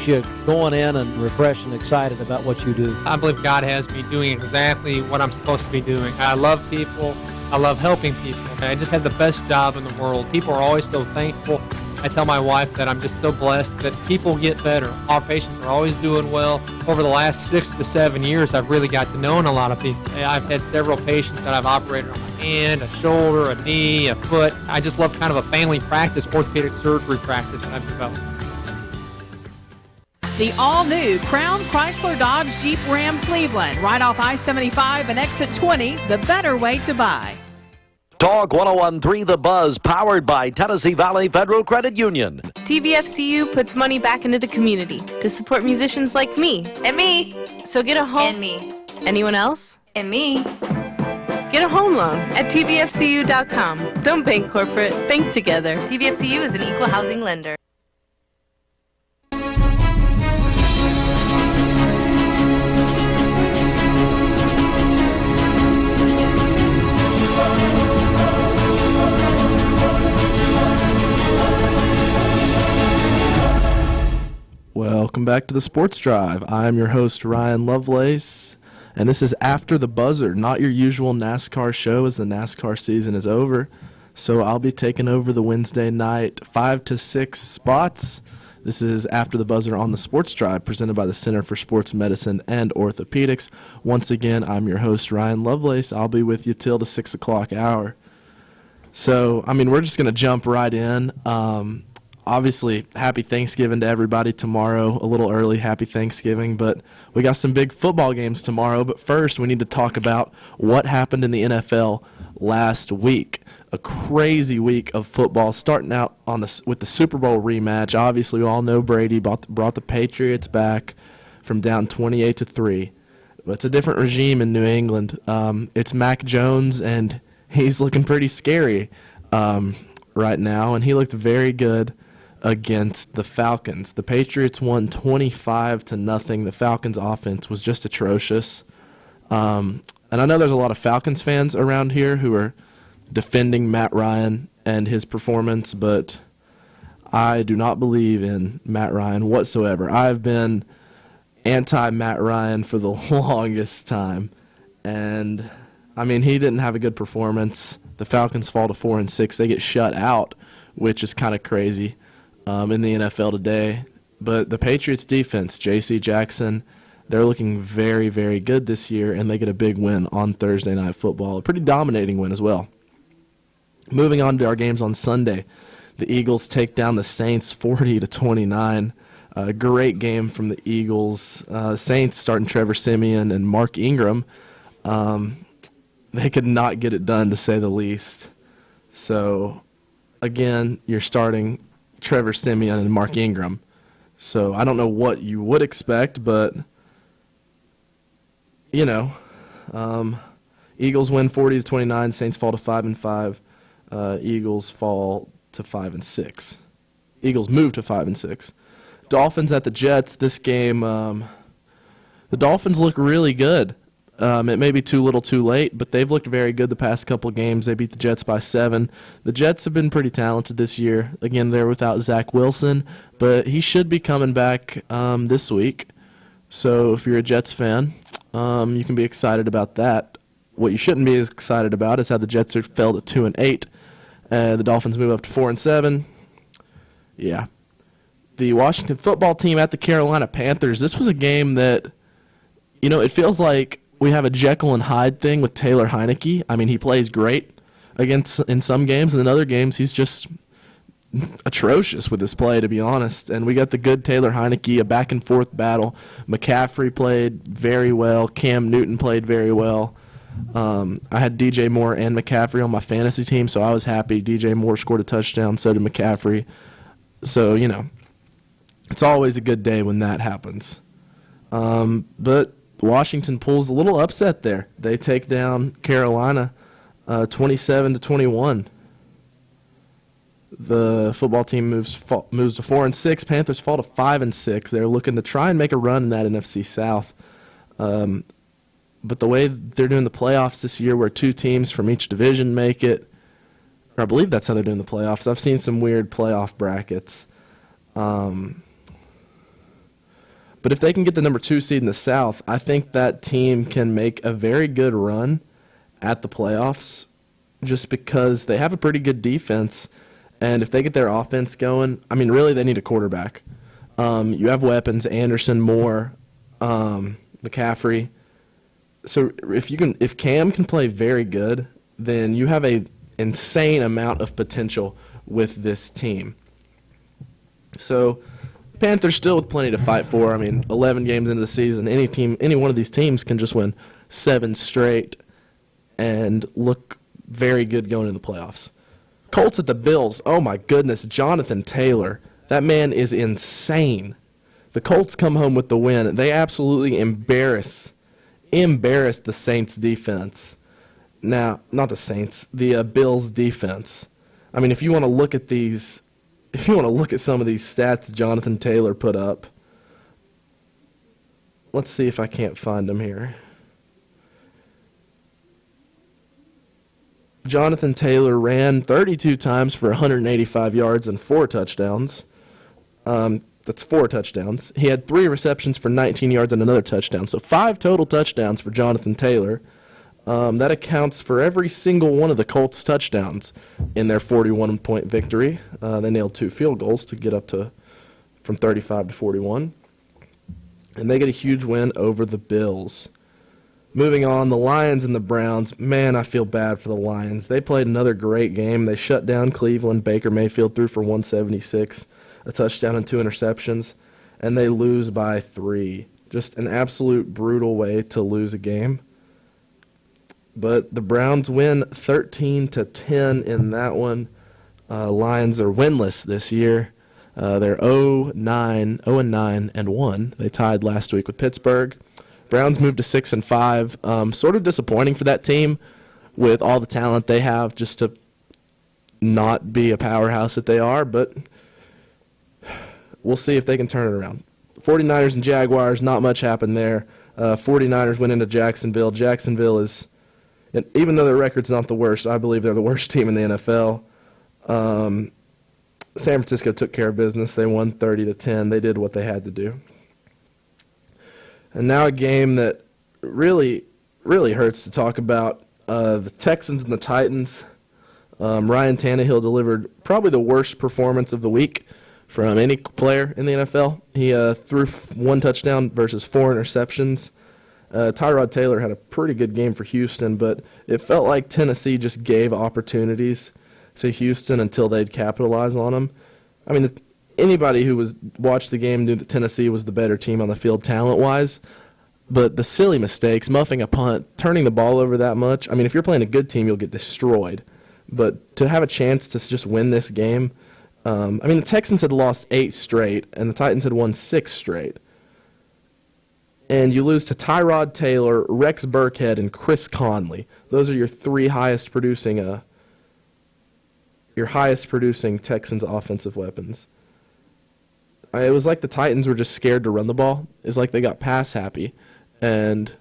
keeps you going in and refreshed and excited about what you do? I believe God has me doing exactly what I'm supposed to be doing. I love people. I love helping people. I just have the best job in the world. People are always so thankful. I tell my wife that I'm just so blessed that people get better. Our patients are always doing well. Over the last 6 to 7 years, I've really got to know a lot of people. I've had several patients that I've operated on my hand, a shoulder, a knee, a foot. I just love kind of a family practice, orthopedic surgery practice that I've developed. The all-new Crown Chrysler Dodge Jeep Ram Cleveland, right off I-75 and exit 20, the better way to buy. Talk 101.3 The Buzz, powered by Tennessee Valley Federal Credit Union. TVFCU puts money back into the community to support musicians like me. And me. So get a home. And me. Anyone else? And me. Get a home loan at tvfcu.com. Don't bank corporate, bank together. TVFCU is an equal housing lender. Welcome back to the Sports Drive. I'm your host, Ryan Lovelace, and this is After the Buzzer, not your usual NASCAR show as the NASCAR season is over. So I'll be taking over the Wednesday night 5 to 6 spots. This is After the Buzzer on the Sports Drive, presented by the Center for Sports Medicine and Orthopedics. Once again, I'm your host, Ryan Lovelace. I'll be with you till the 6 o'clock hour. So, we're just going to jump right in. Obviously, happy Thanksgiving to everybody tomorrow. A little early, happy Thanksgiving, but we got some big football games tomorrow. But first, we need to talk about what happened in the NFL last week. A crazy week of football, starting out with the Super Bowl rematch. Obviously, we all know Brady brought the Patriots back from down 28-3. But it's a different regime in New England. It's Mac Jones, and he's looking pretty scary right now, and he looked very good against the Falcons. The Patriots won 25-0. The Falcons' offense was just atrocious. And I know there's a lot of Falcons fans around here who are defending Matt Ryan and his performance, but I do not believe in Matt Ryan whatsoever. I've been anti-Matt Ryan for the longest time. And, he didn't have a good performance. The Falcons fall to 4-6. They get shut out, which is kind of crazy in the NFL today. But the Patriots defense, J.C. Jackson, they're looking very, very good this year, and they get a big win on Thursday Night Football. A pretty dominating win as well. Moving on to our games on Sunday, the Eagles take down the Saints 40-29. A great game from the Eagles. Saints starting Trevor Siemian and Mark Ingram. They could not get it done, to say the least. So, again, you're starting Trevor Siemian and Mark Ingram. So I don't know what you would expect, but, Eagles win 40-29. Saints fall to 5-5. Eagles fall to 5-6. Eagles move to 5-6. Dolphins at the Jets. This game, the Dolphins look really good. It may be too little too late, but they've looked very good the past couple games. They beat the Jets by 7. The Jets have been pretty talented this year. Again, they're without Zach Wilson, but he should be coming back this week. So if you're a Jets fan, you can be excited about that. What you shouldn't be excited about is how the Jets are fell to 2-8. The Dolphins move up to 4-7. Yeah. The Washington football team at the Carolina Panthers. This was a game that, it feels like we have a Jekyll and Hyde thing with Taylor Heineke. He plays great in some games, and in other games he's just atrocious with his play, to be honest. And we got the good Taylor Heineke, a back-and-forth battle. McCaffrey played very well. Cam Newton played very well. I had DJ Moore and McCaffrey on my fantasy team, so I was happy. DJ Moore scored a touchdown, so did McCaffrey. So, it's always a good day when that happens. But Washington pulls a little upset there. They take down Carolina 27-21. The football team moves to 4-6. Panthers fall to 5-6. They're looking to try and make a run in that NFC South. But the way they're doing the playoffs this year, where 2 teams from each division make it, or I believe that's how they're doing the playoffs. I've seen some weird playoff brackets. But if they can get the number 2 seed in the South, I think that team can make a very good run at the playoffs just because they have a pretty good defense. And if they get their offense going, I mean, really they need a quarterback. You have weapons, Anderson, Moore, McCaffrey. So if Cam can play very good, then you have a insane amount of potential with this team. So Panthers still with plenty to fight for. I mean, 11 games into the season, any one of these teams can just win 7 straight and look very good going into the playoffs. Colts at the Bills. Oh my goodness, Jonathan Taylor. That man is insane. The Colts come home with the win. They absolutely embarrass the Saints defense. Now, not the Saints, the Bills defense. I mean, if you want to look at some of these stats Jonathan Taylor put up, let's see if I can't find them here. Jonathan Taylor ran 32 times for 185 yards and 4 touchdowns. That's 4 touchdowns. He had 3 receptions for 19 yards and another touchdown. So 5 total touchdowns for Jonathan Taylor. That accounts for every single one of the Colts' touchdowns in their 41-point victory. They nailed 2 field goals to get up from 35 to 41. And they get a huge win over the Bills. Moving on, the Lions and the Browns. Man, I feel bad for the Lions. They played another great game. They shut down Cleveland. Baker Mayfield threw for 176, a touchdown and 2 interceptions, and they lose by 3. Just an absolute brutal way to lose a game. But the Browns win 13-10 in that one. Lions are winless this year. They're 0-9-1. They tied last week with Pittsburgh. Browns moved to 6-5. Sort of disappointing for that team with all the talent they have just to not be a powerhouse that they are, but we'll see if they can turn it around. 49ers and Jaguars, not much happened there. 49ers went into Jacksonville. Jacksonville is, even though their record's not the worst, I believe they're the worst team in the NFL. San Francisco took care of business. They won 30-10. They did what they had to do. And now a game that really, really hurts to talk about, the Texans and the Titans. Ryan Tannehill delivered probably the worst performance of the week from any player in the NFL. He threw 1 touchdown versus 4 interceptions. Tyrod Taylor had a pretty good game for Houston, but it felt like Tennessee just gave opportunities to Houston until they'd capitalize on them. I mean, anybody who watched the game knew that Tennessee was the better team on the field talent-wise, but the silly mistakes, muffing a punt, turning the ball over that much, I mean, if you're playing a good team, you'll get destroyed. But to have a chance to just win this game, I mean, the Texans had lost 8 straight, and the Titans had won 6 straight. And you lose to Tyrod Taylor, Rex Burkhead, and Chris Conley. Those are your 3 highest producing Texans offensive weapons. It was like the Titans were just scared to run the ball. It's like they got pass happy. And,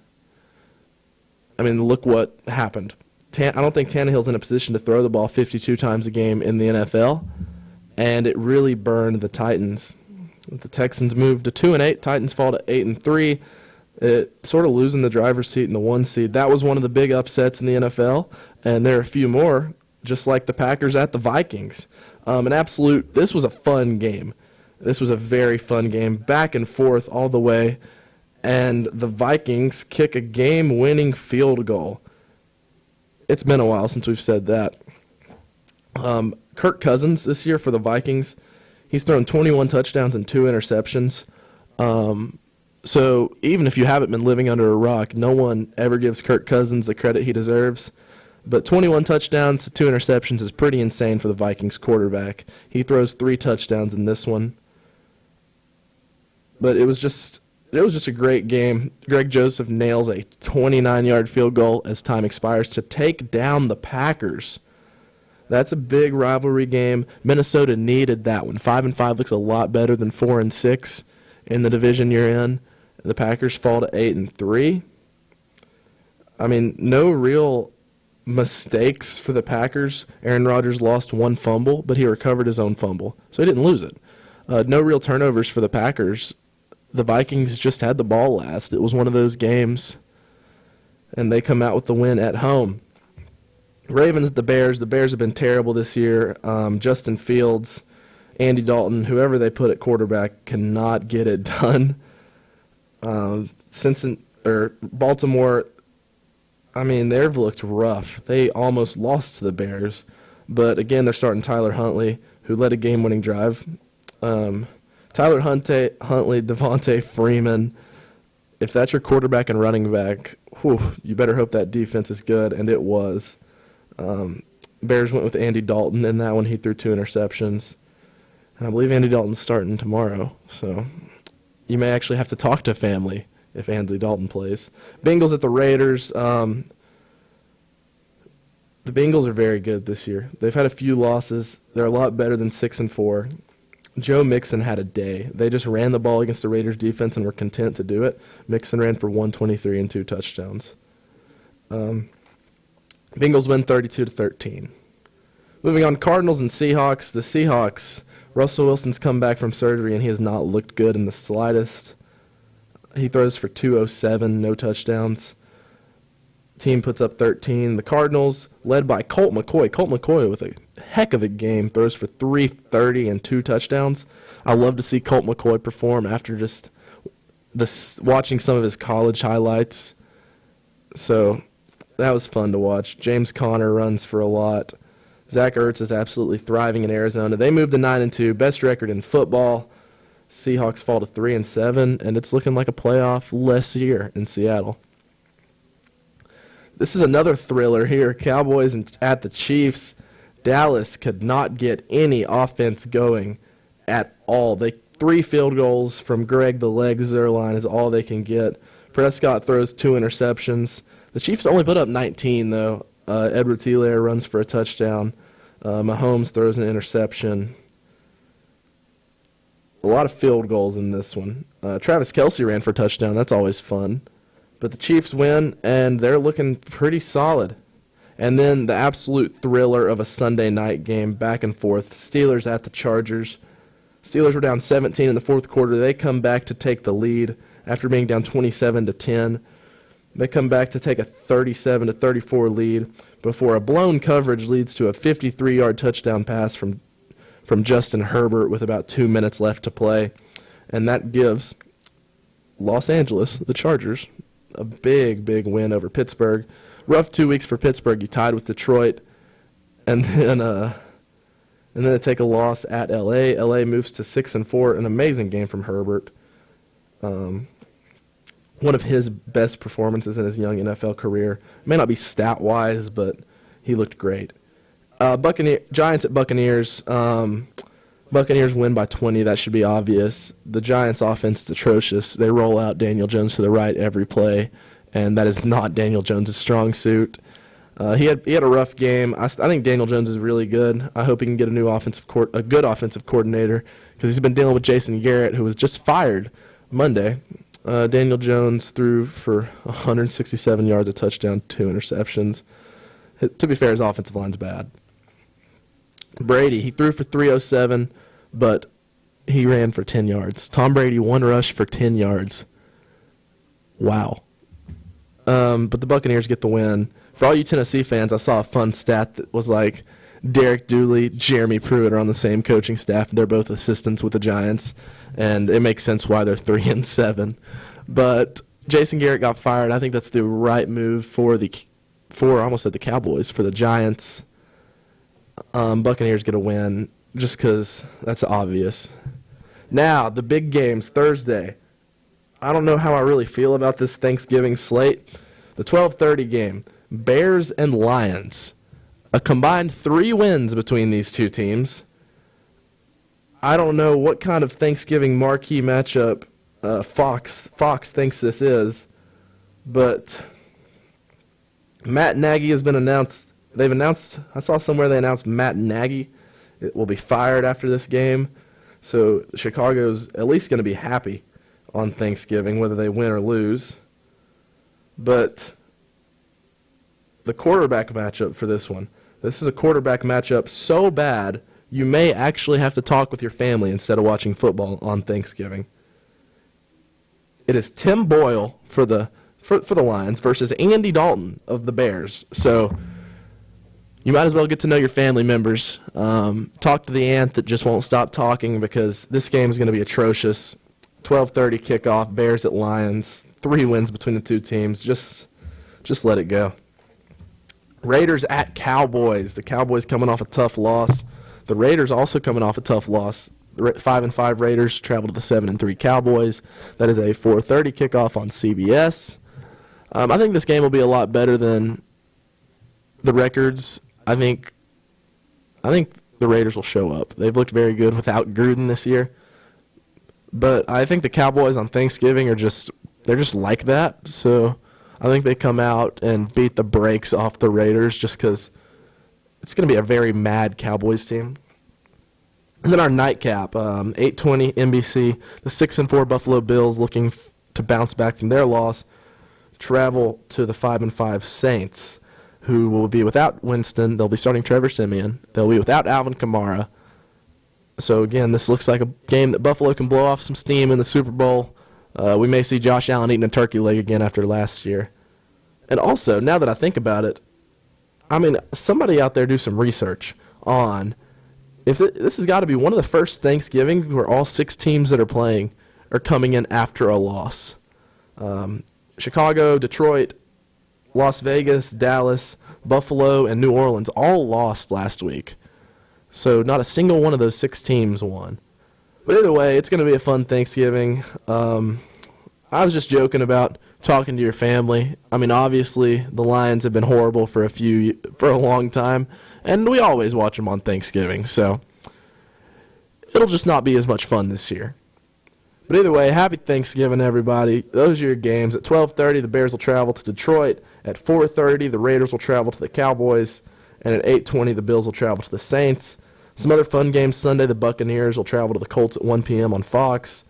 I mean, look what happened. I don't think Tannehill's in a position to throw the ball 52 times a game in the NFL, and it really burned the Titans. The Texans moved to 2-8. Titans fall to 8-3. It sort of losing the driver's seat in the 1 seed. That was one of the big upsets in the NFL, and there are a few more, just like the Packers at the Vikings. This was a fun game. This was a very fun game, back and forth all the way, and the Vikings kick a game-winning field goal. It's been a while since we've said that. Kirk Cousins this year for the Vikings, he's thrown 21 touchdowns and 2 interceptions. So even if you haven't been living under a rock, no one ever gives Kirk Cousins the credit he deserves. But 21 touchdowns, 2 interceptions is pretty insane for the Vikings quarterback. He throws 3 touchdowns in this one. But it was just a great game. Greg Joseph nails a 29-yard field goal as time expires to take down the Packers. That's a big rivalry game. Minnesota needed that one. 5-5 looks a lot better than 4-6 in the division you're in. The Packers fall to 8-3. I mean, no real mistakes for the Packers. Aaron Rodgers lost 1 fumble, but he recovered his own fumble, so he didn't lose it. No real turnovers for the Packers. the Vikings just had the ball last. It was one of those games, and they come out with the win at home. Ravens at the Bears. The Bears have been terrible this year. Justin Fields, Andy Dalton, whoever they put at quarterback cannot get it done. Baltimore, I mean, they've looked rough. They almost lost to the Bears. But, again, they're starting Tyler Huntley, who led a game-winning drive. Tyler Huntley, Devontae Freeman. If that's your quarterback and running back, you better hope that defense is good, and it was. Bears went with Andy Dalton. In that one, he threw 2 interceptions. And I believe Andy Dalton's starting tomorrow. So you may actually have to talk to family if Andy Dalton plays. Bengals at the Raiders. The Bengals are very good this year. They've had a few losses. They're a lot better than 6-4. Joe Mixon had a day. They just ran the ball against the Raiders defense and were content to do it. Mixon ran for 123 and 2 touchdowns. Bengals win 32-13. Moving on, Cardinals and Seahawks. The Seahawks, Russell Wilson's come back from surgery, and he has not looked good in the slightest. He throws for 207, no touchdowns. Team puts up 13. The Cardinals, led by Colt McCoy. Colt McCoy with a heck of a game, throws for 330 and 2 touchdowns. I love to see Colt McCoy perform after just watching some of his college highlights. So that was fun to watch. James Conner runs for a lot. Zach Ertz is absolutely thriving in Arizona. They moved to 9-2, best record in football. Seahawks fall to 3-7, and it's looking like a playoff-less year in Seattle. This is another thriller here. Cowboys at the Chiefs. Dallas could not get any offense going at all. 3 field goals from Greg the Leg Zuerlein is all they can get. Prescott throws 2 interceptions. The Chiefs only put up 19, though. Edwards-Helaire runs for a touchdown. Mahomes throws an interception. A lot of field goals in this one. Travis Kelce ran for a touchdown. That's always fun. But the Chiefs win, and they're looking pretty solid. And then the absolute thriller of a Sunday night game, back and forth. Steelers at the Chargers. Steelers were down 17 in the fourth quarter. They come back to take the lead after being down 27-10. They come back to take a 37-34 lead before a blown coverage leads to a 53-yard touchdown pass from Justin Herbert with about 2 minutes left to play. And that gives Los Angeles, the Chargers, a big, big win over Pittsburgh. Rough 2 weeks for Pittsburgh. You tied with Detroit. And then they take a loss at L.A. L.A. moves to 6-4. An amazing game from Herbert. One of his best performances in his young NFL career. May not be stat-wise, but he looked great. Giants at Buccaneers. Buccaneers win by 20. That should be obvious. The Giants' offense is atrocious. They roll out Daniel Jones to the right every play, and that is not Daniel Jones' strong suit. He had a rough game. I think Daniel Jones is really good. I hope he can get a good offensive coordinator, because he's been dealing with Jason Garrett, who was just fired Monday. Daniel Jones threw for 167 yards, a touchdown, 2 interceptions. To be fair, his offensive line's bad. Brady, he threw for 307, but he ran for 10 yards. Tom Brady, 1 rush for 10 yards. Wow. But the Buccaneers get the win. For all you Tennessee fans, I saw a fun stat that was like Derek Dooley, Jeremy Pruitt are on the same coaching staff. They're both assistants with the Giants, and it makes sense why they're 3-7. But Jason Garrett got fired. I think that's the right move for I almost said the Cowboys, for the Giants. Buccaneers get a win just because that's obvious. Now, the big games, Thursday. I don't know how I really feel about this Thanksgiving slate. The 12:30 game, Bears and Lions. A combined 3 wins between these two teams. I don't know what kind of Thanksgiving marquee matchup Fox thinks this is, but Matt Nagy has been announced. I saw somewhere they announced Matt Nagy will be fired after this game. So Chicago's at least going to be happy on Thanksgiving, whether they win or lose. But the quarterback matchup for this one. This is a quarterback matchup so bad you may actually have to talk with your family instead of watching football on Thanksgiving. It is Tim Boyle for the Lions versus Andy Dalton of the Bears. So you might as well get to know your family members. Talk to the aunt that just won't stop talking, because this game is going to be atrocious. 12:30 kickoff, Bears at Lions. 3 wins between the two teams. Just let it go. Raiders at Cowboys. The Cowboys coming off a tough loss. The Raiders also coming off a tough loss. The 5-5 Raiders travel to the 7-3 Cowboys. That is a 4:30 kickoff on CBS. I think this game will be a lot better than the records. I think the Raiders will show up. They've looked very good without Gruden this year. But I think the Cowboys on Thanksgiving they're just like that. So I think they come out and beat the brakes off the Raiders, just because it's going to be a very mad Cowboys team. And then our nightcap, 8:20 NBC, the 6-4 Buffalo Bills, looking to bounce back from their loss, travel to the 5-5 Saints, who will be without Winston. They'll be starting Trevor Siemian. They'll be without Alvin Kamara. So again, this looks like a game that Buffalo can blow off some steam in the Super Bowl. We may see Josh Allen eating a turkey leg again after last year. And also, now that I think about it, I mean, somebody out there do some research on this has got to be one of the first Thanksgivings where all 6 teams that are playing are coming in after a loss. Chicago, Detroit, Las Vegas, Dallas, Buffalo, and New Orleans all lost last week. So not a single one of those 6 teams won. But either way, it's going to be a fun Thanksgiving. I was just joking about talking to your family. I mean, obviously, the Lions have been horrible for a long time, and we always watch them on Thanksgiving, so it'll just not be as much fun this year. But either way, happy Thanksgiving, everybody. Those are your games. At 12:30, the Bears will travel to Detroit. At 4:30, the Raiders will travel to the Cowboys. And at 8:20, the Bills will travel to the Saints. Some other fun games Sunday. The Buccaneers will travel to the Colts at 1 p.m. on Fox.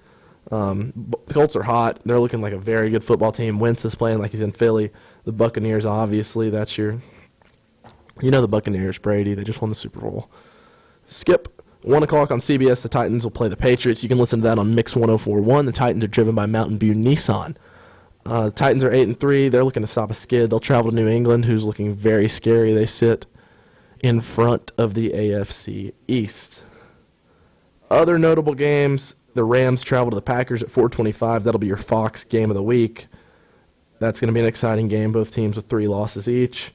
The Colts are hot. They're looking like a very good football team. Wentz is playing like he's in Philly. The Buccaneers, obviously, that's the Buccaneers, Brady. They just won the Super Bowl. Skip, 1 o'clock on CBS, the Titans will play the Patriots. You can listen to that on Mix 104.1. The Titans are driven by Mountain View Nissan. The Titans are 8-3. They're looking to stop a skid. They'll travel to New England, who's looking very scary. They sit in front of the AFC East. Other notable games, the Rams travel to the Packers at 4:25. That'll be your Fox game of the week. That's going to be an exciting game, both teams with 3 losses each.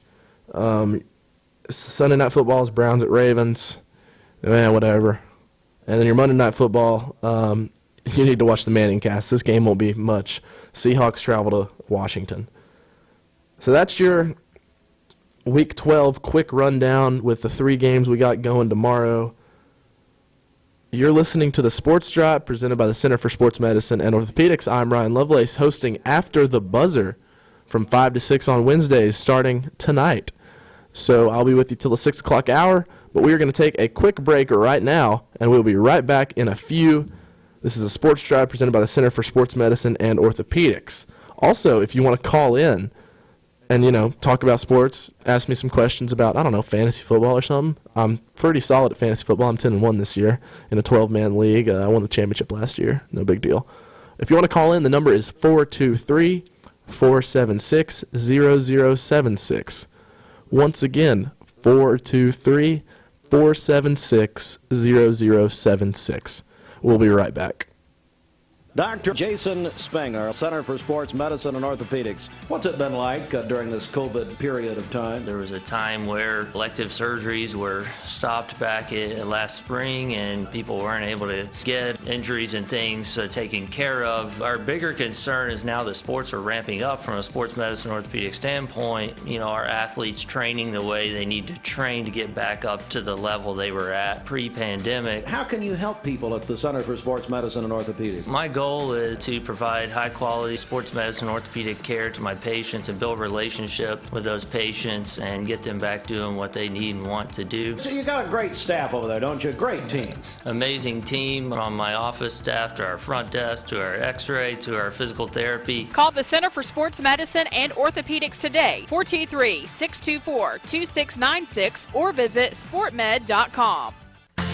Sunday Night Football is Browns at Ravens. Whatever. And then your Monday Night Football, you need to watch the Manning cast. This game won't be much. Seahawks travel to Washington. So that's your Week 12 quick rundown with the 3 games we got going tomorrow. You're listening to the Sports Drive presented by the Center for Sports Medicine and Orthopedics. I'm Ryan Lovelace, hosting After the Buzzer from 5 to 6 on Wednesdays starting tonight. So I'll be with you till the 6 o'clock hour, but we are going to take a quick break right now, and we'll be right back in a few. This is a Sports Drive presented by the Center for Sports Medicine and Orthopedics. Also, if you want to call in and, talk about sports, ask me some questions about, fantasy football or something. I'm pretty solid at fantasy football. I'm 10-1 this year in a 12-man league. I won the championship last year. No big deal. If you want to call in, the number is 423-476-0076. Once again, 423-476-0076. We'll be right back. Dr. Jason Spenger, Center for Sports Medicine and Orthopedics. What's it been like during this COVID period of time? There was a time where elective surgeries were stopped back last spring and people weren't able to get injuries and things taken care of. Our bigger concern is now that sports are ramping up from a sports medicine orthopedic standpoint. Our athletes training the way they need to train to get back up to the level they were at pre-pandemic. How can you help people at the Center for Sports Medicine and Orthopedics? My goal is to provide high-quality sports medicine orthopedic care to my patients and build a relationship with those patients and get them back doing what they need and want to do. So you got a great staff over there, don't you? Great team. Amazing team from my office staff to our front desk to our x-ray to our physical therapy. Call the Center for Sports Medicine and Orthopedics today, 423-624-2696, or visit sportmed.com.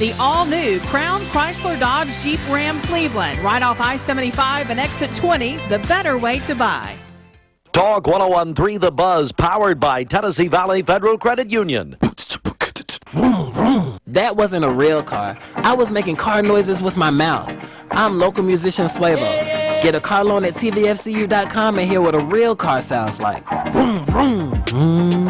The all-new Crown Chrysler Dodge Jeep Ram Cleveland, right off I-75 and exit 20, the better way to buy. Talk 101.3 The Buzz, powered by Tennessee Valley Federal Credit Union. That wasn't a real car. I was making car noises with my mouth. I'm local musician Suevo. Get a car loan at tvfcu.com and hear what a real car sounds like. Vroom, vroom, vroom.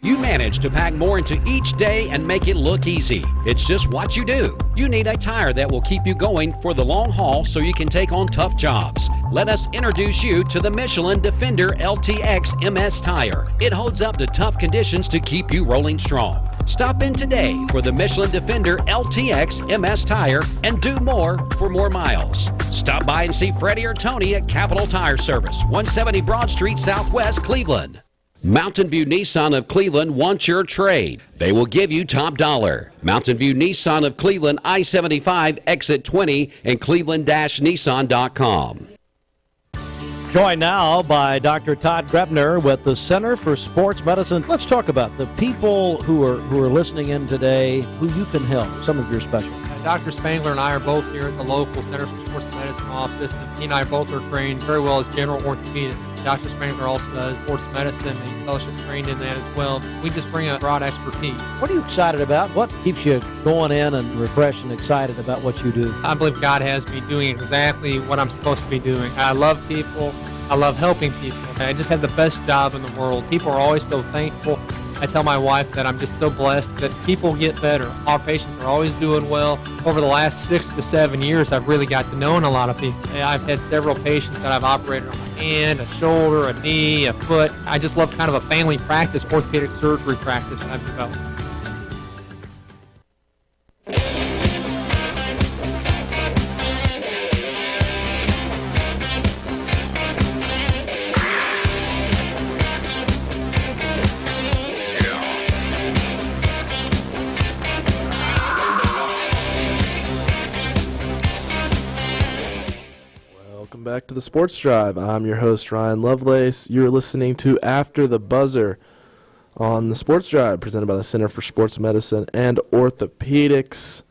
You manage to pack more into each day and make it look easy. It's just what you do. You need a tire that will keep you going for the long haul so you can take on tough jobs. Let us introduce you to the Michelin Defender LTX MS tire. It holds up to tough conditions to keep you rolling strong. Stop in today for the Michelin Defender LTX MS tire and do more for more miles. Stop by and see Freddie or Tony at Capital Tire Service, 170 Broad Street, Southwest, Cleveland. Mountain View Nissan of Cleveland wants your trade. They will give you top dollar. Mountain View Nissan of Cleveland, I-75, exit 20, and cleveland-nissan.com. Joined now by Dr. Todd Grebner with the Center for Sports Medicine. Let's talk about the people who are listening in today, who you can help, some of your specialties. Dr. Spangler and I are both here at the local Center for Sports Medicine office, and he and I both are trained very well as general orthopedic. Dr. Spangler also does sports medicine, and he's fellowship trained in that as well. We just bring a broad expertise. What are you excited about? What keeps you going in and refreshed and excited about what you do? I believe God has me doing exactly what I'm supposed to be doing. I love people. I love helping people. I just have the best job in the world. People are always so thankful. I tell my wife that I'm just so blessed that people get better. Our patients are always doing well. Over the last 6 to 7 years, I've really got to know a lot of people. I've had several patients that I've operated on a hand, a shoulder, a knee, a foot. I just love kind of a family practice, orthopedic surgery practice that I've developed. Back to the Sports Drive. I'm your host, Ryan Lovelace. You're listening to After the Buzzer on the Sports Drive, presented by the Center for Sports Medicine and Orthopedics.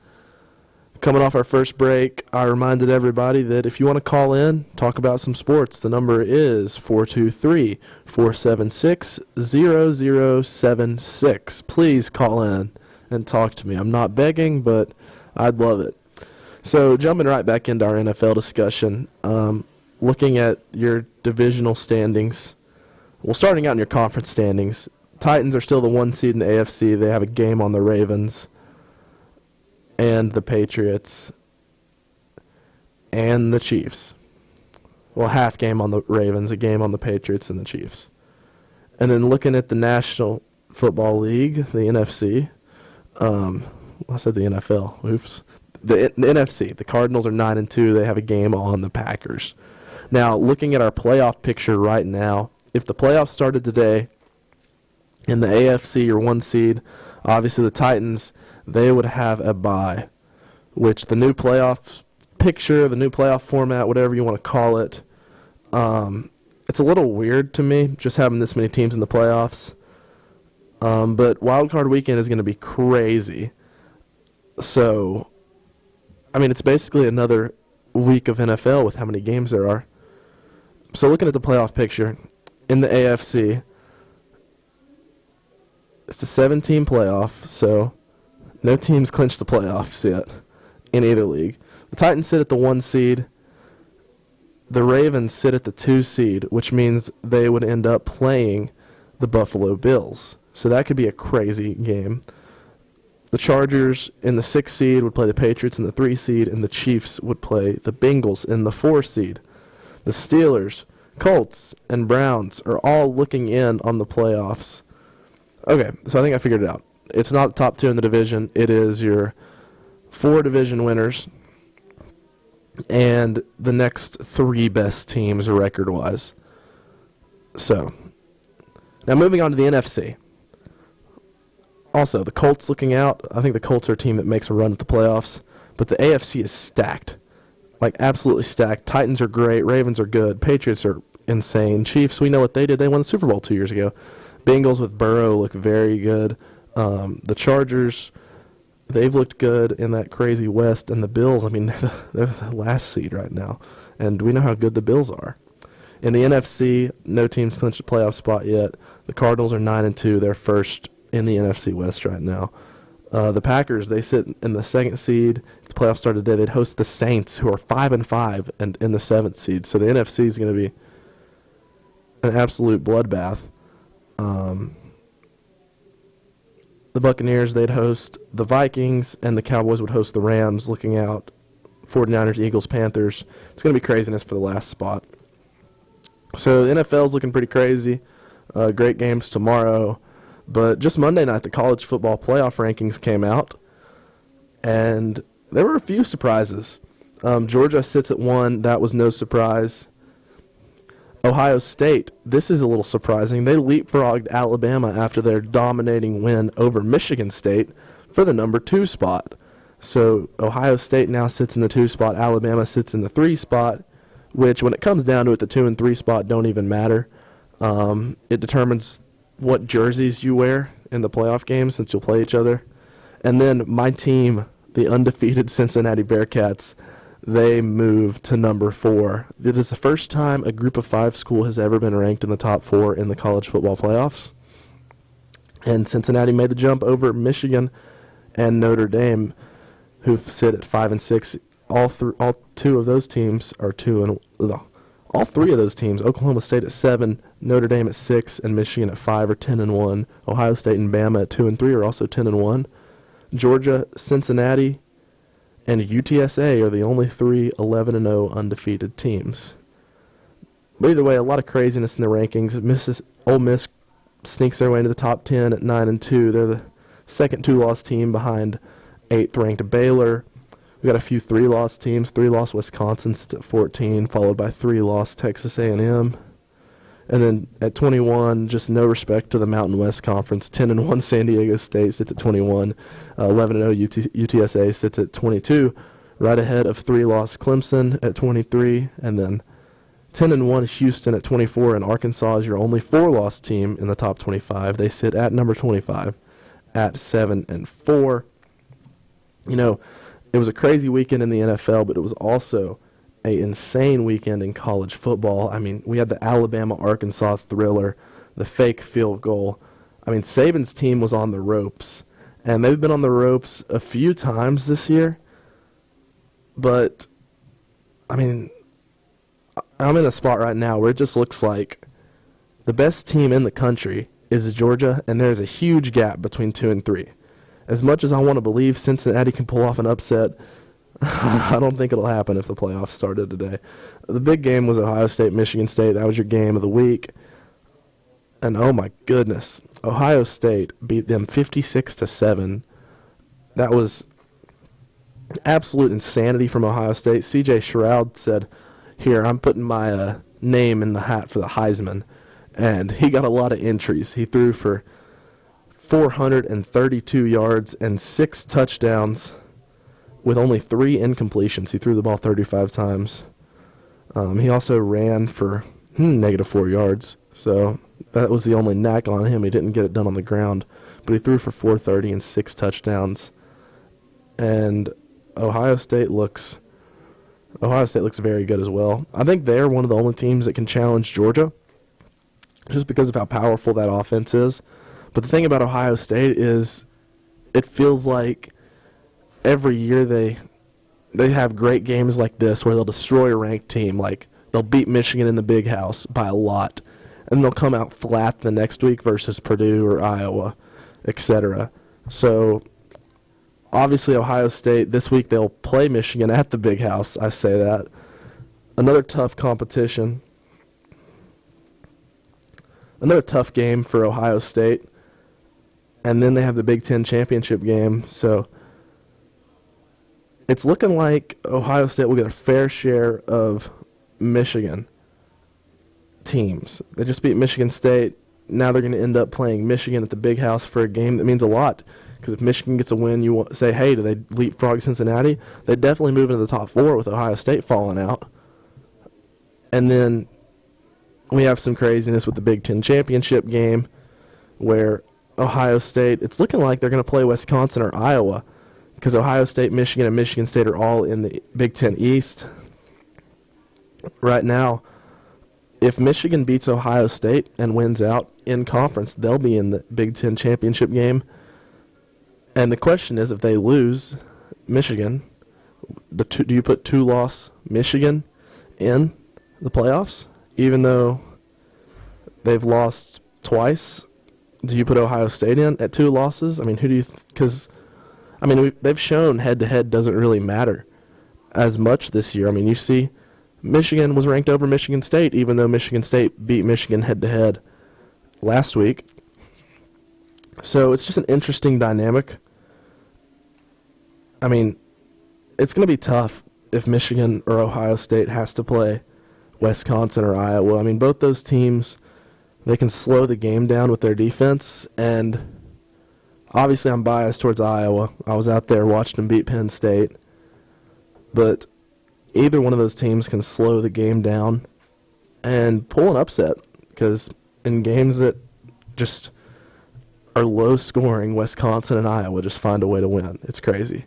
Coming off our first break, I reminded everybody that if you want to call in, talk about some sports, the number is 423-476-0076. Please call in and talk to me. I'm not begging, but I'd love it. So jumping right back into our NFL discussion, looking at your divisional standings, well, starting out in your conference standings, Titans are still the 1 seed in the AFC. They have a game on the Ravens and the Patriots and the Chiefs. Well, half game on the Ravens, a game on the Patriots and the Chiefs. And then looking at the National Football League, the NFC, I said the NFL, oops. The NFC, the Cardinals are 9-2. They have a game on the Packers. Now, looking at our playoff picture right now, if the playoffs started today in the AFC, your 1 seed, obviously the Titans, they would have a bye, which the new playoff picture, the new playoff format, whatever you want to call it, it's a little weird to me, just having this many teams in the playoffs. But Wild Card Weekend is going to be crazy. So, I mean, it's basically another week of NFL with how many games there are. So looking at the playoff picture, in the AFC, it's a 7-team playoff, so no teams clinched the playoffs yet in either league. The Titans sit at the 1 seed. The Ravens sit at the 2 seed, which means they would end up playing the Buffalo Bills. So that could be a crazy game. The Chargers in the 6 seed would play the Patriots in the 3 seed, and the Chiefs would play the Bengals in the 4 seed. The Steelers, Colts, and Browns are all looking in on the playoffs. Okay, so I think I figured it out. It's not the top 2 in the division. It is your 4 division winners and the next 3 best teams record-wise. So, now moving on to the NFC. Also, the Colts looking out. I think the Colts are a team that makes a run at the playoffs. But the AFC is stacked. Like, absolutely stacked. Titans are great. Ravens are good. Patriots are insane. Chiefs, we know what they did. They won the Super Bowl 2 years ago. Bengals with Burrow look very good. The Chargers, they've looked good in that crazy West. And the Bills, I mean, they're the last seed right now. And we know how good the Bills are. In the NFC, no team's clinched a playoff spot yet. The Cardinals are 9-2. They're first in the NFC West right now. The Packers, they sit in the second seed. If the playoffs start today, they'd host the Saints, who are 5-5 and in the seventh seed. So the NFC is going to be an absolute bloodbath. The Buccaneers, they'd host the Vikings, and the Cowboys would host the Rams, looking out 49ers, Eagles, Panthers. It's going to be craziness for the last spot. So the NFL's looking pretty crazy. Great games tomorrow. But just Monday night, the college football playoff rankings came out, and there were a few surprises. Georgia sits at 1. That was no surprise. Ohio State, this is a little surprising. They leapfrogged Alabama after their dominating win over Michigan State for the number 2 spot. So Ohio State now sits in the 2 spot. Alabama sits in the 3 spot, which when it comes down to it, the 2 and 3 spot don't even matter. It determines what jerseys you wear in the playoff games since you'll play each other. And then my team, the undefeated Cincinnati Bearcats, they move to number 4. It is the first time a group of 5 school has ever been ranked in the top 4 in the college football playoffs. And Cincinnati made the jump over Michigan and Notre Dame, who sit at 5 and 6. All 2 of those teams are 2 and all 3 of those teams, Oklahoma State at 7, Notre Dame at 6, and Michigan at 5 are 10 and 1. Ohio State and Bama at 2 and 3 are also 10 and 1. Georgia, Cincinnati, and UTSA are the only 3 11-0 undefeated teams. But either way, a lot of craziness in the rankings. Ole Miss sneaks their way into the top 10 at 9-2. They're the second 2-loss team behind 8th-ranked Baylor. We got a few 3-loss teams. 3-loss Wisconsin sits at 14, followed by 3-loss Texas A&M. And then at 21, just no respect to the Mountain West Conference. 10-1 San Diego State sits at 21. 11-0 UTSA sits at 22, right ahead of 3-loss Clemson at 23. And then 10-1 Houston at 24. And Arkansas is your only 4-loss team in the top 25. They sit at number 25 at 7-4. You know, it was a crazy weekend in the NFL, but it was also an insane weekend in college football. I mean, we had the Alabama-Arkansas thriller, the fake field goal. I mean, Saban's team was on the ropes, and they've been on the ropes a few times this year. But, I mean, I'm in a spot right now where it just looks like the best team in the country is Georgia, and there's a huge gap between 2 and 3. As much as I want to believe Cincinnati can pull off an upset, I don't think it'll happen if the playoffs started today. The big game was Ohio State, Michigan State. That was your game of the week. And oh my goodness, Ohio State beat them 56-7. That was absolute insanity from Ohio State. C.J. Stroud said, "Here, I'm putting my name in the hat for the Heisman." And he got a lot of entries. He threw for 432 yards and 6 touchdowns with only 3 incompletions. He threw the ball 35 times. He also ran for -4 yards. So that was the only knack on him. He didn't get it done on the ground. But he threw for 430 and 6 touchdowns. And Ohio State looks very good as well. I think they're one of the only teams that can challenge Georgia just because of how powerful that offense is. But the thing about Ohio State is it feels like every year they have great games like this where they'll destroy a ranked team. Like they'll beat Michigan in the Big House by a lot, and they'll come out flat the next week versus Purdue or Iowa, etc. So obviously Ohio State, this week they'll play Michigan at the Big House. I say that. Another tough competition. Another tough game for Ohio State. And then they have the Big Ten championship game. So it's looking like Ohio State will get a fair share of Michigan teams. They just beat Michigan State. Now they're going to end up playing Michigan at the Big House for a game that means a lot. Because if Michigan gets a win, you say, hey, do they leapfrog Cincinnati? They definitely move into the top 4 with Ohio State falling out. And then we have some craziness with the Big Ten championship game where Ohio State, it's looking like they're going to play Wisconsin or Iowa. because Ohio State, Michigan, and Michigan State are all in the Big Ten East. Right now, if Michigan beats Ohio State and wins out in conference, they'll be in the Big Ten championship game. And the question is, if they lose Michigan, do you put 2-loss Michigan in the playoffs, even though they've lost twice? Do you put Ohio State in at 2 losses? I mean, who do you? Because, they've shown head-to-head doesn't really matter as much this year. I mean, you see, Michigan was ranked over Michigan State, even though Michigan State beat Michigan head-to-head last week. So it's just an interesting dynamic. I mean, it's going to be tough if Michigan or Ohio State has to play Wisconsin or Iowa. I mean, both those teams, they can slow the game down with their defense, and obviously I'm biased towards Iowa. I was out there watching them beat Penn State. But either one of those teams can slow the game down and pull an upset, because in games that just are low scoring, Wisconsin and Iowa just find a way to win. It's crazy.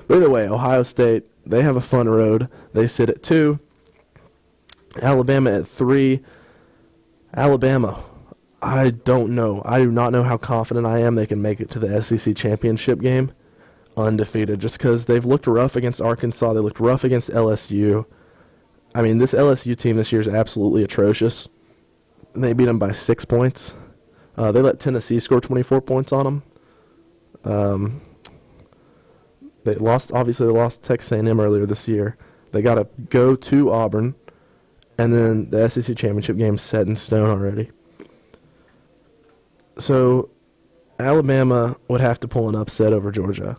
But either way, Ohio State, they have a fun road. They sit at 2. Alabama at 3. Alabama, I don't know. I do not know how confident I am they can make it to the SEC championship game undefeated, just because they've looked rough against Arkansas. They looked rough against LSU. I mean, this LSU team this year is absolutely atrocious. They beat them by 6 points. They let Tennessee score 24 points on them. They lost Texas A&M earlier this year. They got to go to Auburn, and then the SEC championship game's set in stone already. So Alabama would have to pull an upset over Georgia,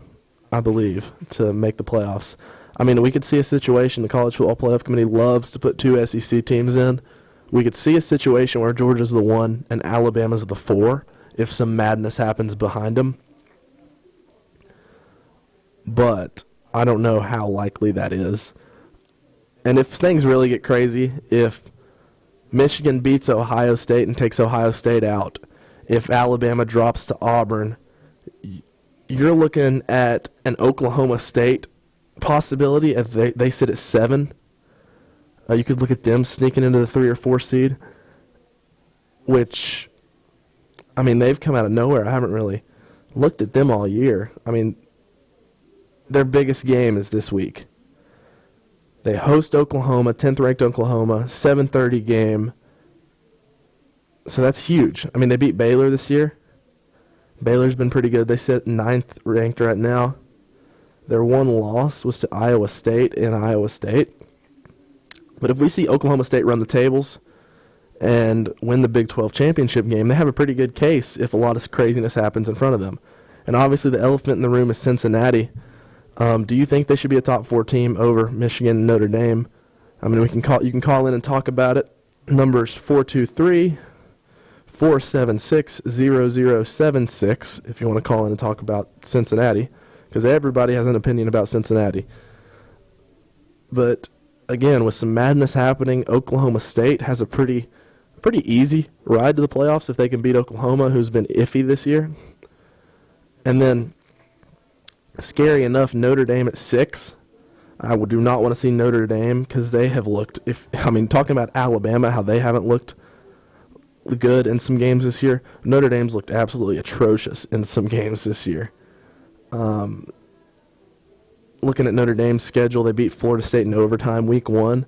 I believe, to make the playoffs. I mean, we could see a situation, the College Football Playoff Committee loves to put 2 SEC teams in. We could see a situation where Georgia's the 1 and Alabama's the 4 if some madness happens behind them. But I don't know how likely that is. And if things really get crazy, if Michigan beats Ohio State and takes Ohio State out, if Alabama drops to Auburn, you're looking at an Oklahoma State possibility if they sit at 7. You could look at them sneaking into the 3 or 4 seed, which, I mean, they've come out of nowhere. I haven't really looked at them all year. I mean, their biggest game is this week. They host Oklahoma, 10th-ranked Oklahoma, 7:30 game. So that's huge. I mean, they beat Baylor this year. Baylor's been pretty good. They sit 9th ranked right now. Their one loss was to Iowa State in Iowa State. But if we see Oklahoma State run the tables and win the Big 12 championship game, they have a pretty good case if a lot of craziness happens in front of them. And obviously the elephant in the room is Cincinnati. Do you think they should be a top 4 team over Michigan and Notre Dame? I mean, you can call in and talk about it. Numbers 423-476-0076 if you want to call in and talk about Cincinnati, because everybody has an opinion about Cincinnati. But again, with some madness happening, Oklahoma State has a pretty easy ride to the playoffs if they can beat Oklahoma, who's been iffy this year. And then, scary enough, Notre Dame at 6. I do not want to see Notre Dame because they have looked, talking about Alabama, how they haven't looked good in some games this year. Notre Dame's looked absolutely atrocious in some games this year. Looking at Notre Dame's schedule, they beat Florida State in overtime week 1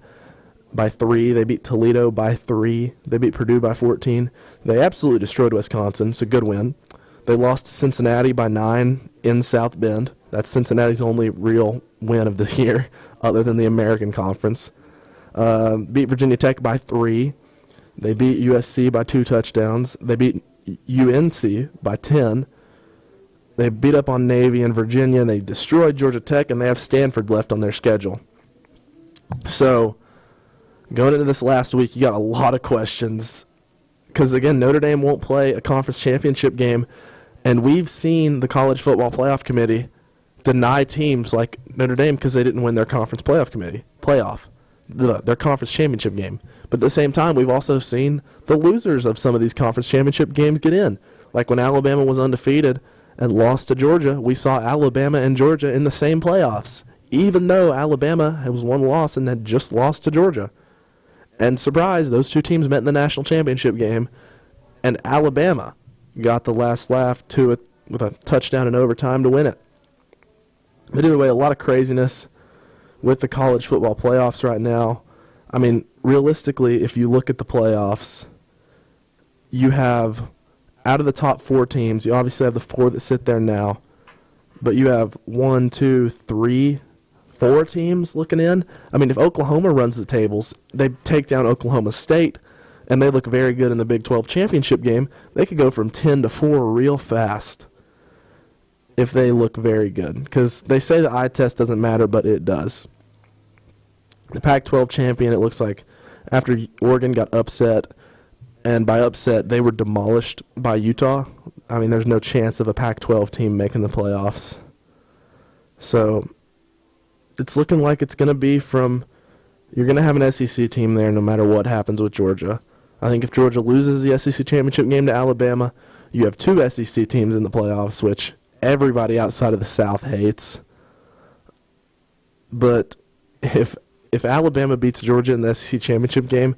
by 3. They beat Toledo by 3. They beat Purdue by 14. They absolutely destroyed Wisconsin. It's a good win. They lost to Cincinnati by 9 in South Bend. That's Cincinnati's only real win of the year other than the American Conference. Beat Virginia Tech by 3. They beat USC by 2 touchdowns. They beat UNC by 10. They beat up on Navy and Virginia, and they destroyed Georgia Tech, and they have Stanford left on their schedule. So, going into this last week, you got a lot of questions. Because, again, Notre Dame won't play a conference championship game, and we've seen the College Football Playoff Committee deny teams like Notre Dame because they didn't win their conference their conference championship game. But at the same time, we've also seen the losers of some of these conference championship games get in. Like when Alabama was undefeated and lost to Georgia. We saw Alabama and Georgia in the same playoffs, even though Alabama was one loss and had just lost to Georgia. And surprise, those two teams met in the national championship game, and Alabama got the last laugh to it with a touchdown in overtime to win it. But either way, a lot of craziness with the college football playoffs right now. I mean, realistically, if you look at the playoffs, you have, out of the top 4 teams, you obviously have the 4 that sit there now, but you have 1, 2, 3, 4 teams looking in. I mean, if Oklahoma runs the tables, they take down Oklahoma State, and they look very good in the Big 12 championship game. They could go from 10-4 real fast if they look very good, because they say the eye test doesn't matter, but it does. The Pac-12 champion, it looks like, after Oregon got upset, and by upset, they were demolished by Utah. I mean, there's no chance of a Pac-12 team making the playoffs. So it's looking like it's going to be you're going to have an SEC team there no matter what happens with Georgia. I think if Georgia loses the SEC championship game to Alabama, you have 2 SEC teams in the playoffs, which everybody outside of the South hates. But if Alabama beats Georgia in the SEC championship game,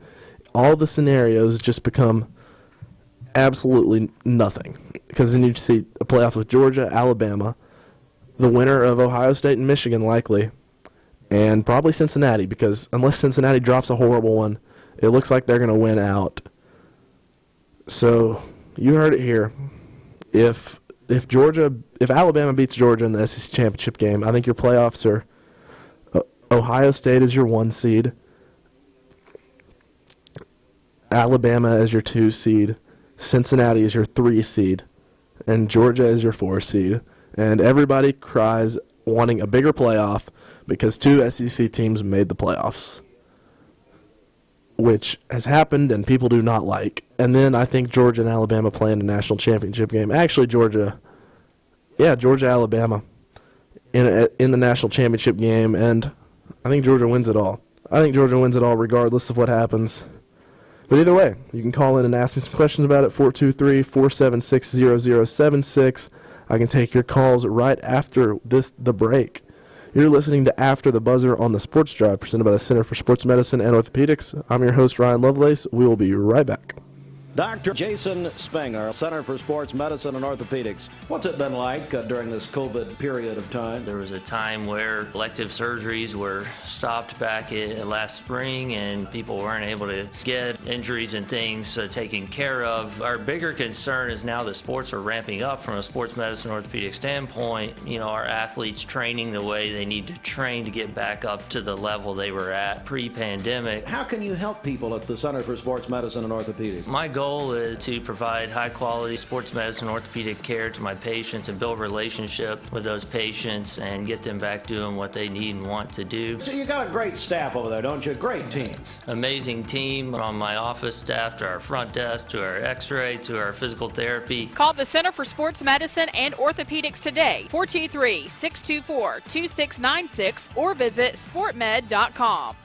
all the scenarios just become absolutely nothing. Because then you see a playoff with Georgia, Alabama, the winner of Ohio State and Michigan likely, and probably Cincinnati, because unless Cincinnati drops a horrible one, it looks like they're going to win out. So you heard it here. If Alabama beats Georgia in the SEC championship game, I think your playoffs are Ohio State is your 1 seed, Alabama is your 2 seed, Cincinnati is your 3 seed, and Georgia is your 4 seed. And everybody cries wanting a bigger playoff because 2 SEC teams made the playoffs, which has happened and people do not like. And then I think Georgia and Alabama play in a national championship game. Actually, Georgia, Alabama in the national championship game, and I think Georgia wins it all. I think Georgia wins it all regardless of what happens. But either way, you can call in and ask me some questions about it, 423-476-0076. I can take your calls right after the break. You're listening to After the Buzzer on the Sports Drive, presented by the Center for Sports Medicine and Orthopedics. I'm your host, Ryan Lovelace. We will be right back. Dr. Jason Spanger, Center for Sports Medicine and Orthopedics. What's it been like during this COVID period of time? There was a time where elective surgeries were stopped back last spring and people weren't able to get injuries and things taken care of. Our bigger concern is now that sports are ramping up from a sports medicine orthopedic standpoint. You know, our athletes training the way they need to train to get back up to the level they were at pre-pandemic. How can you help people at the Center for Sports Medicine and Orthopedics? My goal is to provide high-quality sports medicine orthopedic care to my patients and build a relationship with those patients and get them back doing what they need and want to do. So you got a great staff over there, don't you? Great team. Amazing team, from my office staff to our front desk to our x-ray to our physical therapy. Call the Center for Sports Medicine and Orthopedics today, 423-624-2696, or visit sportmed.com.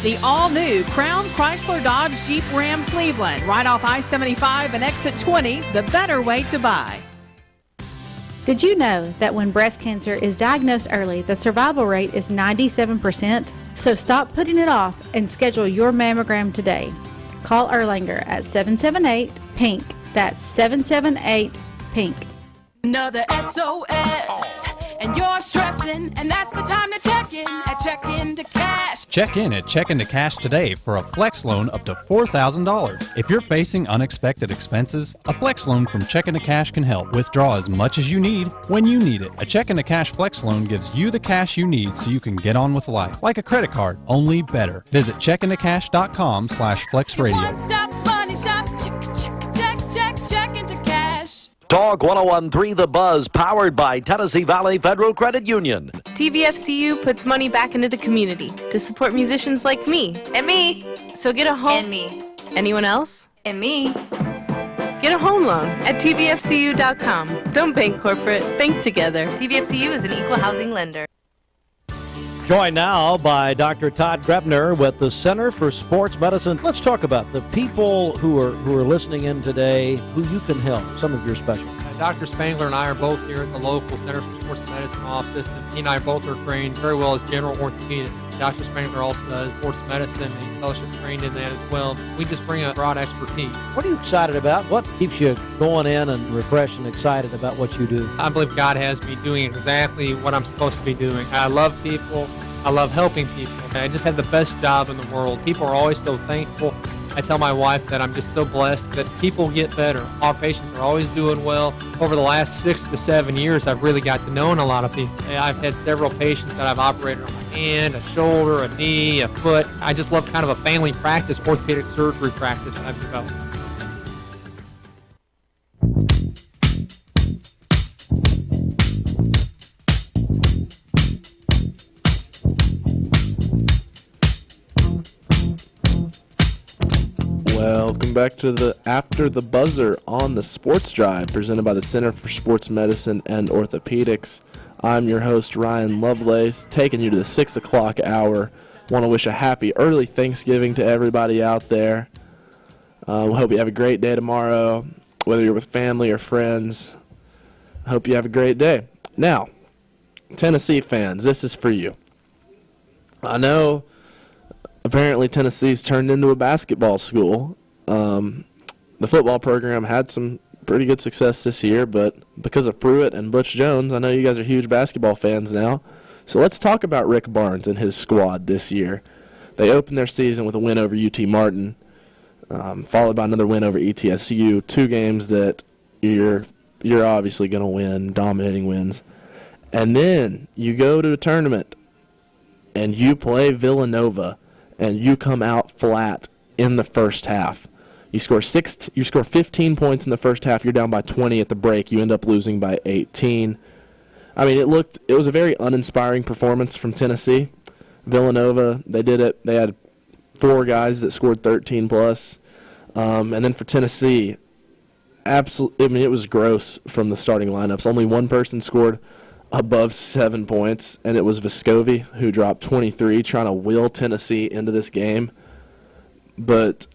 The all-new Crown Chrysler Dodge Jeep Ram Cleveland, right off I-75 and exit 20, the better way to buy. Did you know that when breast cancer is diagnosed early, the survival rate is 97%? So stop putting it off and schedule your mammogram today. Call Erlanger at 778-PINK. That's 778-PINK. Another SOS, and you're stressing, and that's the time to check in at Check Into Cash. Check in at Check Into Cash today for a flex loan up to $4,000. If you're facing unexpected expenses, a flex loan from Check Into Cash can help. Withdraw as much as you need when you need it. A Check Into Cash flex loan gives you the cash you need so you can get on with life. Like a credit card, only better. Visit checkintocash.com/flexradio. One-stop money shop, check into cash. Talk 101.3 The Buzz, powered by Tennessee Valley Federal Credit Union. TVFCU puts money back into the community to support musicians like me. And me. So get a home. And me. Anyone else? And me. Get a home loan at tvfcu.com. Don't bank corporate, bank together. TVFCU is an equal housing lender. Joined now by Dr. Todd Grebner with the Center for Sports Medicine. Let's talk about the people who are listening in today, who you can help, some of your specialties. Dr. Spangler and I are both here at the local Center for Sports Medicine office, and he and I both are trained very well as general orthopedic. Dr. Spangler also does sports medicine, and he's fellowship trained in that as well. We just bring a broad expertise. What are you excited about? What keeps you going in and refreshed and excited about what you do? I believe God has me doing exactly what I'm supposed to be doing. I love people. I love helping people. I just have the best job in the world. People are always so thankful. I tell my wife that I'm just so blessed that people get better. Our patients are always doing well. Over the last 6 to 7 years, I've really got to know a lot of people. I've had several patients that I've operated on my hand, a shoulder, a knee, a foot. I just love kind of a family practice, orthopedic surgery practice that I've developed. Welcome back to the After the Buzzer on the Sports Drive, presented by the Center for Sports Medicine and Orthopedics. I'm your host, Ryan Lovelace, taking you to the 6 o'clock hour. Want to wish a happy early Thanksgiving to everybody out there. Hope you have a great day tomorrow, whether you're with family or friends. I hope you have a great day. Now, Tennessee fans, this is for you. I know apparently Tennessee's turned into a basketball school. The football program had some pretty good success this year, but because of Pruitt and Butch Jones, I know you guys are huge basketball fans now. So let's talk about Rick Barnes and his squad this year. They opened their season with a win over UT Martin, followed by another win over ETSU, 2 games that you're obviously going to win, dominating wins. And then you go to the tournament and you play Villanova and you come out flat in the first half. You score 15 points in the first half. You're down by 20 at the break. You end up losing by 18. I mean, it was a very uninspiring performance from Tennessee. Villanova, they did it. They had 4 guys that scored 13 plus. And then for Tennessee, it was gross from the starting lineups. Only one person scored above 7 points, and it was Vescovi, who dropped 23, trying to will Tennessee into this game. But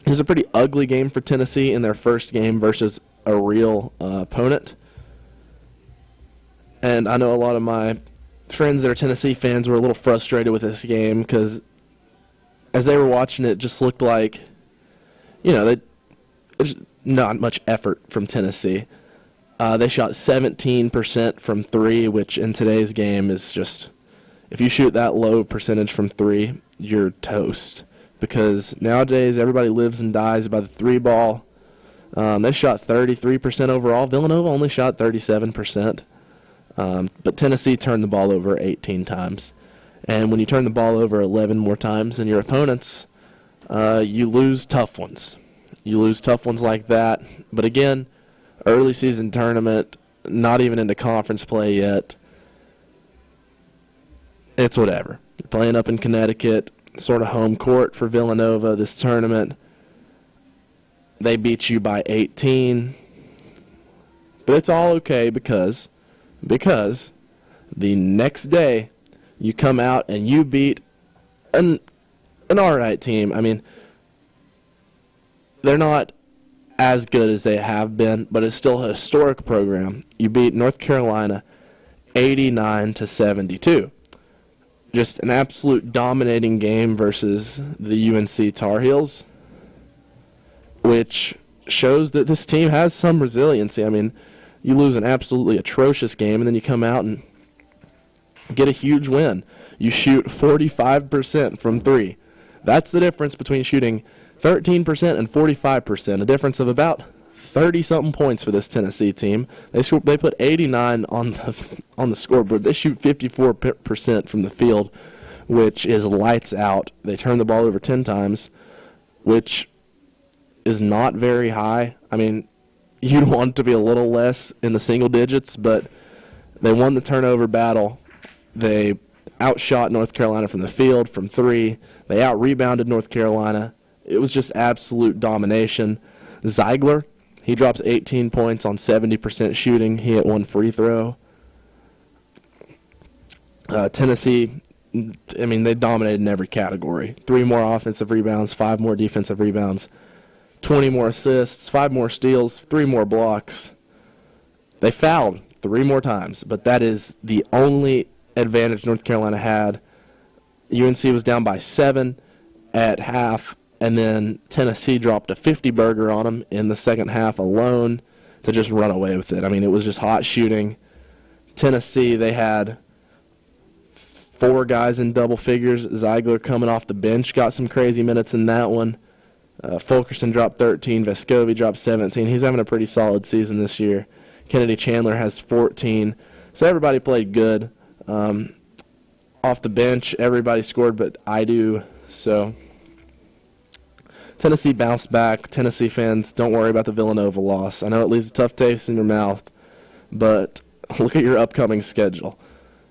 it was a pretty ugly game for Tennessee in their first game versus a real opponent. And I know a lot of my friends that are Tennessee fans were a little frustrated with this game because as they were watching it, just looked like, there's not much effort from Tennessee. They shot 17% from 3, which in today's game is just, if you shoot that low percentage from 3, you're toast. Because nowadays everybody lives and dies by the 3 ball. They shot 33% overall. Villanova only shot 37%. But Tennessee turned the ball over 18 times. And when you turn the ball over 11 more times than your opponents, you lose tough ones. You lose tough ones like that. But again, early season tournament, not even into conference play yet. It's whatever. You're playing up in Connecticut, sort of home court for Villanova this tournament. They beat you by 18. But it's all okay because the next day you come out and you beat an alright team. I mean, they're not as good as they have been, but it's still a historic program. You beat North Carolina 89-72. Just an absolute dominating game versus the UNC Tar Heels, which shows that this team has some resiliency. I mean, you lose an absolutely atrocious game, and then you come out and get a huge win. You shoot 45% from 3. That's the difference between shooting 13% and 45%, a difference of about 30-something points for this Tennessee team. They put 89 on the scoreboard. They shoot 54% from the field, which is lights out. They turn the ball over 10 times, which is not very high. I mean, you'd want it to be a little less in the single digits, but they won the turnover battle. They outshot North Carolina from the field from 3. They out-rebounded North Carolina. It was just absolute domination. Ziegler, he drops 18 points on 70% shooting. He hit 1 free throw. Tennessee, I mean, they dominated in every category. 3 more offensive rebounds, 5 more defensive rebounds. 20 more assists, 5 more steals, 3 more blocks. They fouled 3 more times, but that is the only advantage North Carolina had. UNC was down by 7 at half, and then Tennessee dropped a 50-burger on them in the second half alone to just run away with it. I mean, it was just hot shooting. Tennessee, they had 4 guys in double figures. Ziegler coming off the bench got some crazy minutes in that one. Fulkerson dropped 13. Vescovi dropped 17. He's having a pretty solid season this year. Kennedy Chandler has 14. So everybody played good. Off the bench, everybody scored but I do. So Tennessee bounced back. Tennessee fans, don't worry about the Villanova loss. I know it leaves a tough taste in your mouth, but look at your upcoming schedule.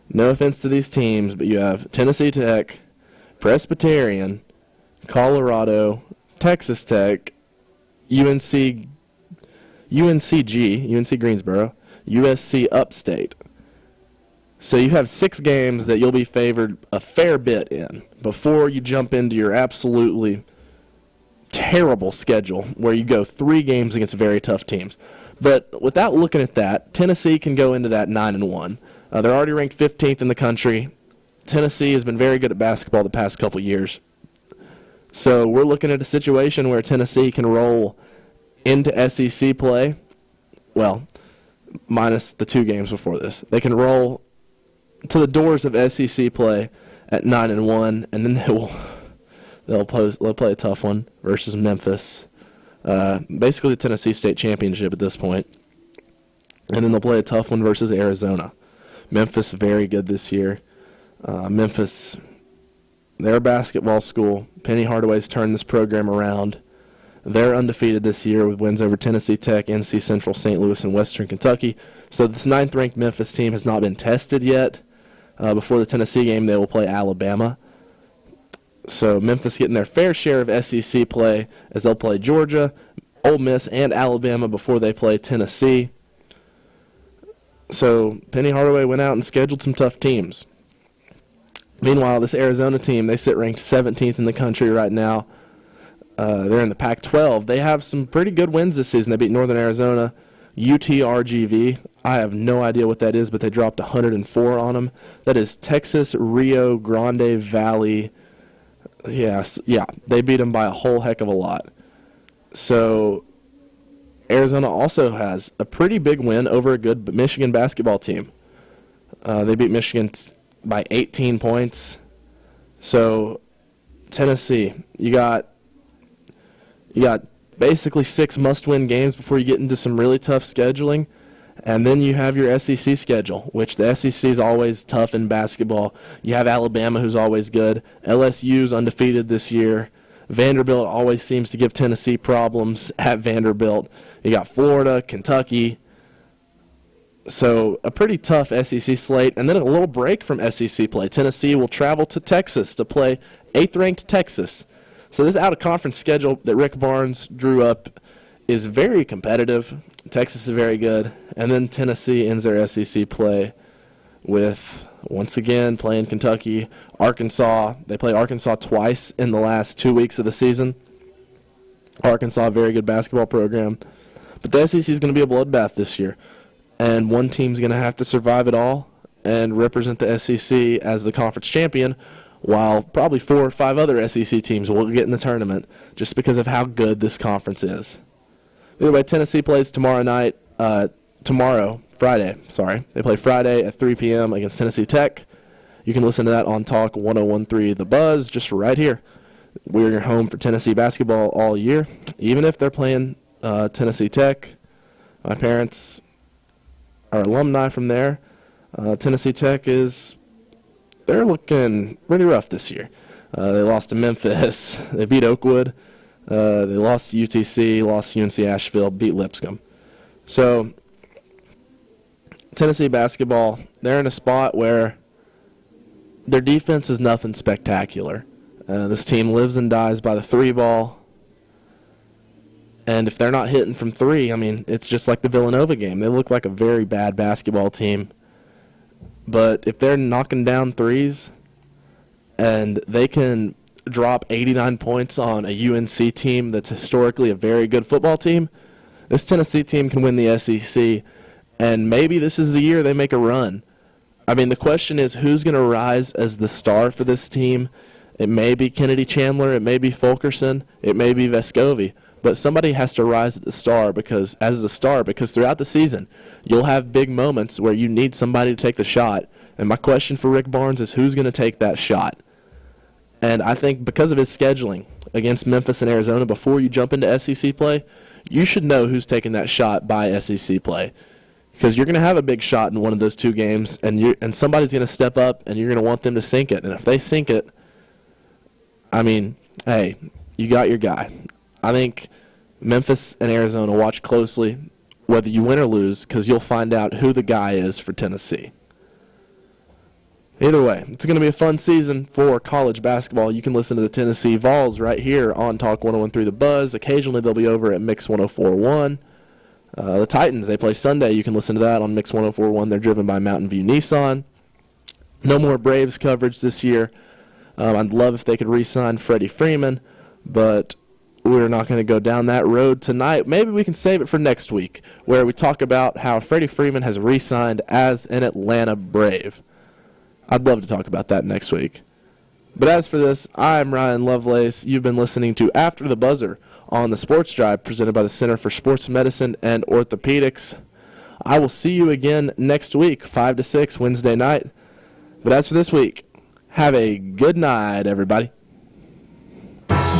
No offense to these teams, but you have Tennessee Tech, Presbyterian, Colorado, Texas Tech, UNC Greensboro, USC Upstate. So you have 6 games that you'll be favored a fair bit in before you jump into your absolutely terrible schedule where you go 3 games against very tough teams. But without looking at that, Tennessee can go into that 9-1. They're already ranked 15th in the country. Tennessee has been very good at basketball the past couple years. So we're looking at a situation where Tennessee can roll into SEC play. Well, minus the 2 games before this. They can roll to the doors of SEC play at 9-1, and then they'll play a tough one versus Memphis. Basically the Tennessee State Championship at this point. And then they'll play a tough one versus Arizona. Memphis very good this year. Memphis, they're a basketball school. Penny Hardaway's turned this program around. They're undefeated this year with wins over Tennessee Tech, NC Central, St. Louis, and Western Kentucky. So this 9th-ranked Memphis team has not been tested yet. Before the Tennessee game, they will play Alabama. So Memphis getting their fair share of SEC play as they'll play Georgia, Ole Miss, and Alabama before they play Tennessee. So Penny Hardaway went out and scheduled some tough teams. Meanwhile, this Arizona team, they sit ranked 17th in the country right now. They're in the Pac-12. They have some pretty good wins this season. They beat Northern Arizona, UTRGV. I have no idea what that is, but they dropped 104 on them. That is Texas Rio Grande Valley. Yes, yeah, they beat them by a whole heck of a lot. So Arizona also has a pretty big win over a good Michigan basketball team. They beat Michigan by 18 points. So Tennessee, you got basically 6 must-win games before you get into some really tough scheduling. And then you have your SEC schedule, which the SEC is always tough in basketball. You have Alabama, who's always good. LSU's undefeated this year. Vanderbilt always seems to give Tennessee problems at Vanderbilt. You got Florida, Kentucky. So a pretty tough SEC slate. And then a little break from SEC play. Tennessee will travel to Texas to play 8th-ranked Texas. So this out-of-conference schedule that Rick Barnes drew up is very competitive. Texas is very good. And then Tennessee ends their SEC play with, once again, playing Kentucky, Arkansas. They play Arkansas twice in the last 2 weeks of the season. Arkansas, very good basketball program. But the SEC is going to be a bloodbath this year. And one team's going to have to survive it all and represent the SEC as the conference champion, while probably 4 or 5 other SEC teams will get in the tournament just because of how good this conference is. Anyway, Tennessee plays Friday. They play Friday at 3 p.m. against Tennessee Tech. You can listen to that on Talk 101.3 The Buzz, just right here. We're your home for Tennessee basketball all year, even if they're playing Tennessee Tech. My parents are alumni from there. Tennessee Tech they're looking pretty rough this year. They lost to Memphis. They beat Oakwood. They lost to UTC, lost to UNC Asheville, beat Lipscomb. So Tennessee basketball, they're in a spot where their defense is nothing spectacular. This team lives and dies by the 3 ball. And if they're not hitting from 3, I mean, it's just like the Villanova game. They look like a very bad basketball team. But if they're knocking down 3s and they can drop 89 points on a UNC team that's historically a very good football team, this Tennessee team can win the SEC, and maybe this is the year they make a run. I mean, the question is who's going to rise as the star for this team. It may be Kennedy Chandler, it may be Fulkerson, it may be Vescovi, but somebody has to rise as the star because throughout the season you'll have big moments where you need somebody to take the shot. And my question for Rick Barnes is who's going to take that shot? And I think because of his scheduling against Memphis and Arizona before you jump into SEC play, you should know who's taking that shot by SEC play. Because you're going to have a big shot in one of those two games, and somebody's going to step up, and you're going to want them to sink it. And if they sink it, I mean, hey, you got your guy. I think Memphis and Arizona, watch closely whether you win or lose, because you'll find out who the guy is for Tennessee. Either way, it's going to be a fun season for college basketball. You can listen to the Tennessee Vols right here on Talk 101.3 The Buzz. Occasionally they'll be over at Mix 104.1. The Titans, they play Sunday. You can listen to that on Mix 104.1. They're driven by Mountain View Nissan. No more Braves coverage this year. I'd love if they could re-sign Freddie Freeman, but we're not going to go down that road tonight. Maybe we can save it for next week, where we talk about how Freddie Freeman has re-signed as an Atlanta Brave. I'd love to talk about that next week. But as for this, I'm Ryan Lovelace. You've been listening to After the Buzzer on the Sports Drive, presented by the Center for Sports Medicine and Orthopedics. I will see you again next week, 5 to 6, Wednesday night. But as for this week, have a good night, everybody.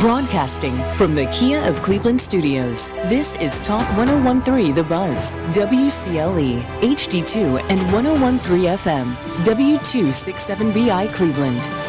Broadcasting from the Kia of Cleveland studios, this is Talk 101.3 The Buzz, WCLE, HD2 and 101.3 FM, W267BI Cleveland.